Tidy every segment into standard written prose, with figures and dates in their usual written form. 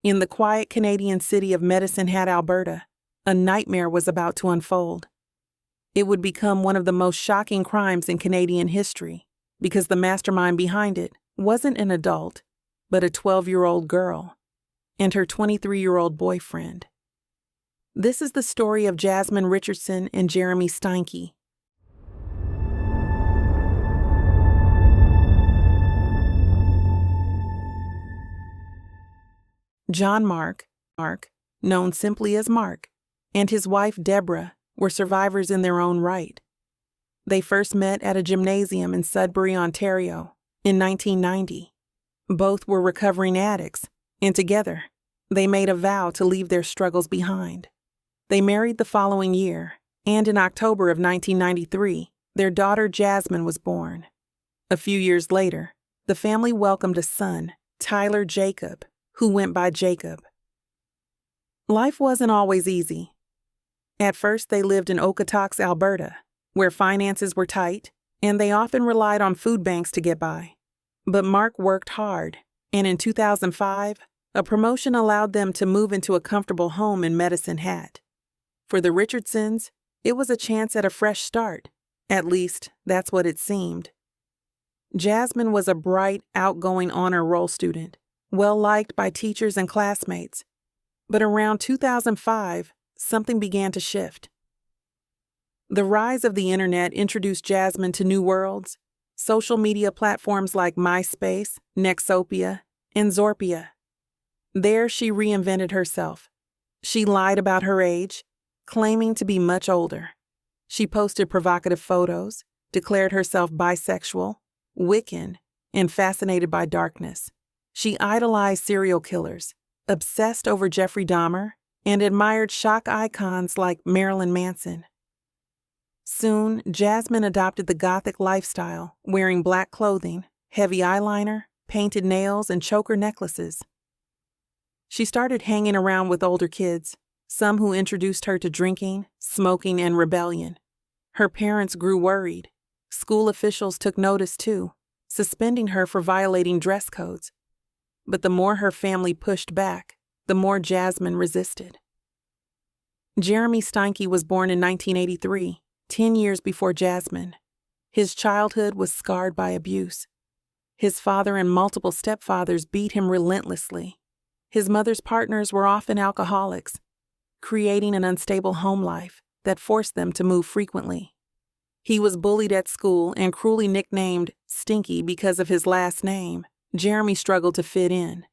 In the quiet Canadian city of Medicine Hat, Alberta, a nightmare was about to unfold. It would become one of the most shocking crimes in Canadian history because the mastermind behind it wasn't an adult, but a 12-year-old girl and her 23-year-old boyfriend. This is the story of Jasmine Richardson and Jeremy Steinke. John Mark, known simply as Mark, and his wife Deborah were survivors in their own right. They first met at a gymnasium in Sudbury, Ontario, in 1990. Both were recovering addicts, and together, they made a vow to leave their struggles behind. They married the following year, and in October of 1993, their daughter Jasmine was born. A few years later, the family welcomed a son, Tyler Jacob, who went by Jacob. Life wasn't always easy. At first, they lived in Okotoks, Alberta, where finances were tight, and they often relied on food banks to get by. But Mark worked hard, and in 2005, a promotion allowed them to move into a comfortable home in Medicine Hat. For the Richardsons, it was a chance at a fresh start. At least, that's what it seemed. Jasmine was a bright, outgoing honor roll student, well-liked by teachers and classmates. But around 2005, something began to shift. The rise of the internet introduced Jasmine to new worlds, social media platforms like MySpace, Nexopia, and Zorpia. There she reinvented herself. She lied about her age, claiming to be much older. She posted provocative photos, declared herself bisexual, Wiccan, and fascinated by darkness. She idolized serial killers, obsessed over Jeffrey Dahmer, and admired shock icons like Marilyn Manson. Soon, Jasmine adopted the gothic lifestyle, wearing black clothing, heavy eyeliner, painted nails, and choker necklaces. She started hanging around with older kids, some who introduced her to drinking, smoking, and rebellion. Her parents grew worried. School officials took notice too, suspending her for violating dress codes. But the more her family pushed back, the more Jasmine resisted. Jeremy Steinke was born in 1983, 10 years before Jasmine. His childhood was scarred by abuse. His father and multiple stepfathers beat him relentlessly. His mother's partners were often alcoholics, creating an unstable home life that forced them to move frequently. He was bullied at school and cruelly nicknamed Stinky because of his last name. Jeremy struggled to fit in.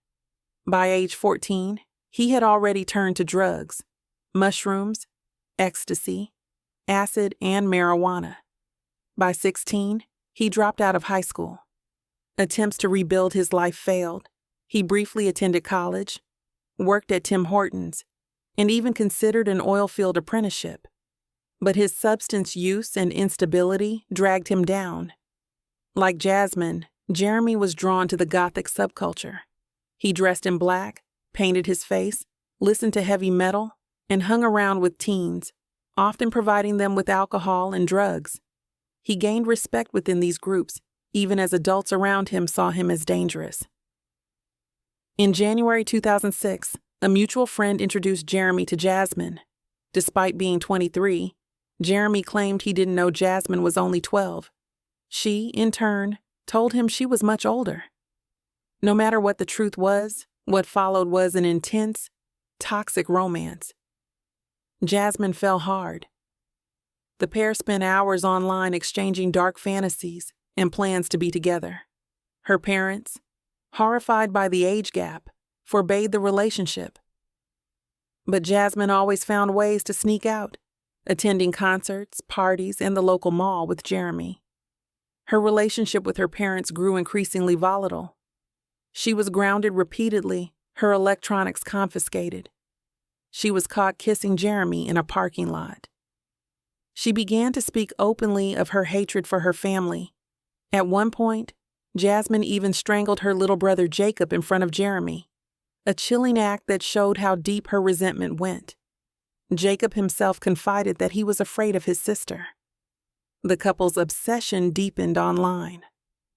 By age 14, he had already turned to drugs, mushrooms, ecstasy, acid, and marijuana. By 16, he dropped out of high school. Attempts to rebuild his life failed. He briefly attended college, worked at Tim Hortons, and even considered an oilfield apprenticeship. But his substance use and instability dragged him down. Like Jasmine, Jeremy was drawn to the gothic subculture. He dressed in black, painted his face, listened to heavy metal, and hung around with teens, often providing them with alcohol and drugs. He gained respect within these groups, even as adults around him saw him as dangerous. In January 2006, a mutual friend introduced Jeremy to Jasmine. Despite being 23, Jeremy claimed he didn't know Jasmine was only 12. She, in turn, told him she was much older. No matter what the truth was, what followed was an intense, toxic romance. Jasmine fell hard. The pair spent hours online exchanging dark fantasies and plans to be together. Her parents, horrified by the age gap, forbade the relationship. But Jasmine always found ways to sneak out, attending concerts, parties, and the local mall with Jeremy. Her relationship with her parents grew increasingly volatile. She was grounded repeatedly, her electronics confiscated. She was caught kissing Jeremy in a parking lot. She began to speak openly of her hatred for her family. At one point, Jasmine even strangled her little brother Jacob in front of Jeremy, a chilling act that showed how deep her resentment went. Jacob himself confided that he was afraid of his sister. The couple's obsession deepened online.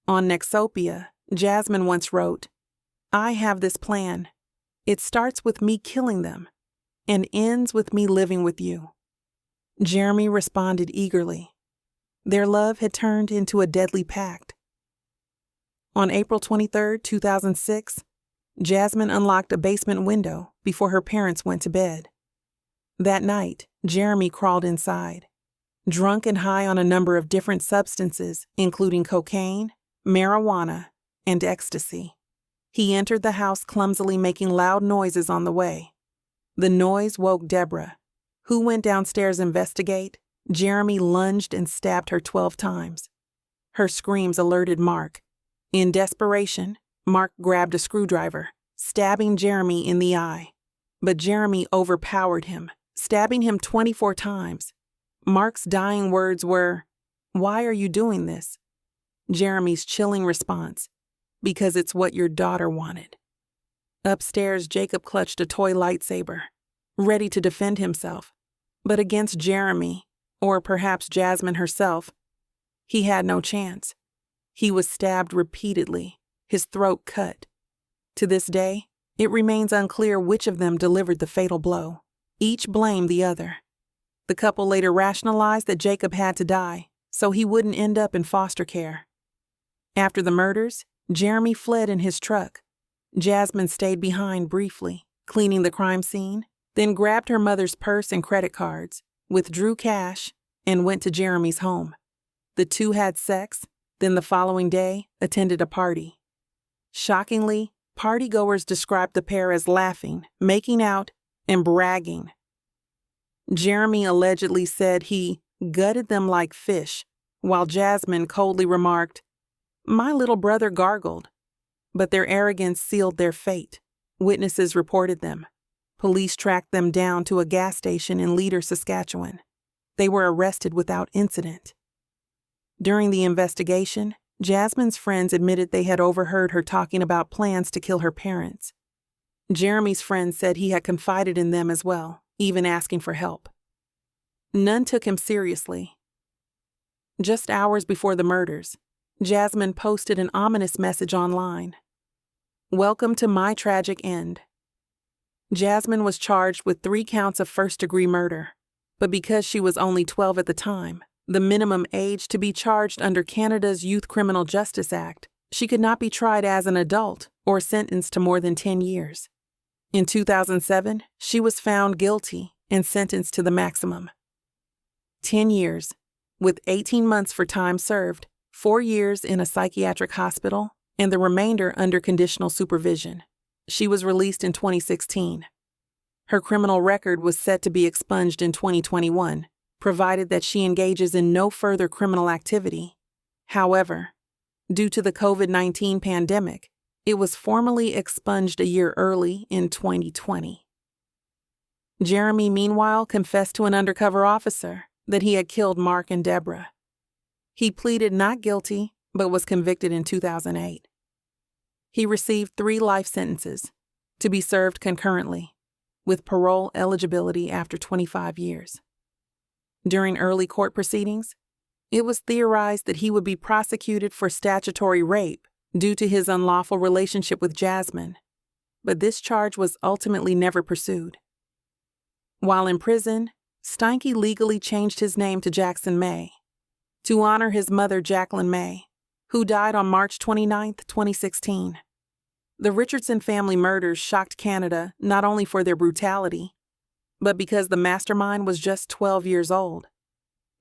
On Nexopia, Jasmine once wrote, "I have this plan. It starts with me killing them and ends with me living with you." Jeremy responded eagerly. Their love had turned into a deadly pact. On April 23, 2006, Jasmine unlocked a basement window before her parents went to bed. That night, Jeremy crawled inside, drunk and high on a number of different substances, including cocaine, marijuana, and ecstasy. He entered the house clumsily, making loud noises on the way. The noise woke Deborah, who went downstairs to investigate. Jeremy lunged and stabbed her 12 times. Her screams alerted Mark. In desperation, Mark grabbed a screwdriver, stabbing Jeremy in the eye. But Jeremy overpowered him, stabbing him 24 times. Mark's dying words were, "Why are you doing this?" Jeremy's chilling response, "Because it's what your daughter wanted." Upstairs, Jacob clutched a toy lightsaber, ready to defend himself. But against Jeremy, or perhaps Jasmine herself, he had no chance. He was stabbed repeatedly, his throat cut. To this day, it remains unclear which of them delivered the fatal blow. Each blamed the other. The couple later rationalized that Jacob had to die, so he wouldn't end up in foster care. After the murders, Jeremy fled in his truck. Jasmine stayed behind briefly, cleaning the crime scene, then grabbed her mother's purse and credit cards, withdrew cash, and went to Jeremy's home. The two had sex, then the following day attended a party. Shockingly, partygoers described the pair as laughing, making out, and bragging. Jeremy allegedly said he gutted them like fish, while Jasmine coldly remarked, "My little brother gargled." But their arrogance sealed their fate. Witnesses reported them. Police tracked them down to a gas station in Leader, Saskatchewan. They were arrested without incident. During the investigation, Jasmine's friends admitted they had overheard her talking about plans to kill her parents. Jeremy's friends said he had confided in them as well, even asking for help. None took him seriously. Just hours before the murders, Jasmine posted an ominous message online. "Welcome to my tragic end." Jasmine was charged with 3 counts of first-degree murder, but because she was only 12 at the time, the minimum age to be charged under Canada's Youth Criminal Justice Act, she could not be tried as an adult or sentenced to more than 10 years. In 2007, she was found guilty and sentenced to the maximum. 10 years, with 18 months for time served, 4 years in a psychiatric hospital, and the remainder under conditional supervision. She was released in 2016. Her criminal record was set to be expunged in 2021, provided that she engages in no further criminal activity. However, due to the COVID-19 pandemic, it was formally expunged a year early in 2020. Jeremy, meanwhile, confessed to an undercover officer that he had killed Mark and Deborah. He pleaded not guilty, but was convicted in 2008. He received 3 life sentences, to be served concurrently, with parole eligibility after 25 years. During early court proceedings, it was theorized that he would be prosecuted for statutory rape due to his unlawful relationship with Jasmine, but this charge was ultimately never pursued. While in prison, Steinke legally changed his name to Jackson May to honor his mother, Jacqueline May, who died on March 29, 2016. The Richardson family murders shocked Canada not only for their brutality, but because the mastermind was just 12 years old.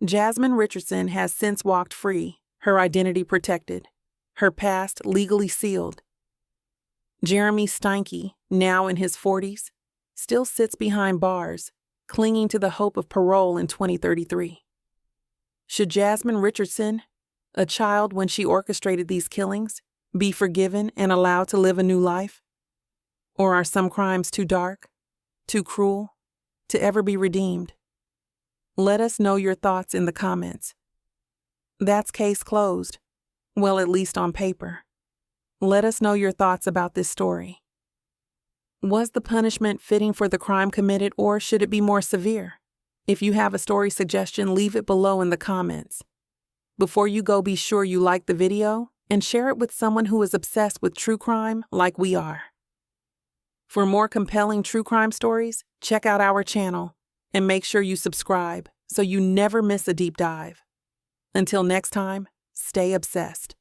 Jasmine Richardson has since walked free, her identity protected, her past legally sealed. Jeremy Steinke, now in his 40s, still sits behind bars, clinging to the hope of parole in 2033. Should Jasmine Richardson, a child when she orchestrated these killings, be forgiven and allowed to live a new life? Or are some crimes too dark, too cruel, to ever be redeemed? Let us know your thoughts in the comments. That's case closed. Well, at least on paper. Let us know your thoughts about this story. Was the punishment fitting for the crime committed, or should it be more severe? If you have a story suggestion, leave it below in the comments. Before you go, be sure you like the video and share it with someone who is obsessed with true crime like we are. For more compelling true crime stories, check out our channel and make sure you subscribe so you never miss a deep dive. Until next time, stay obsessed.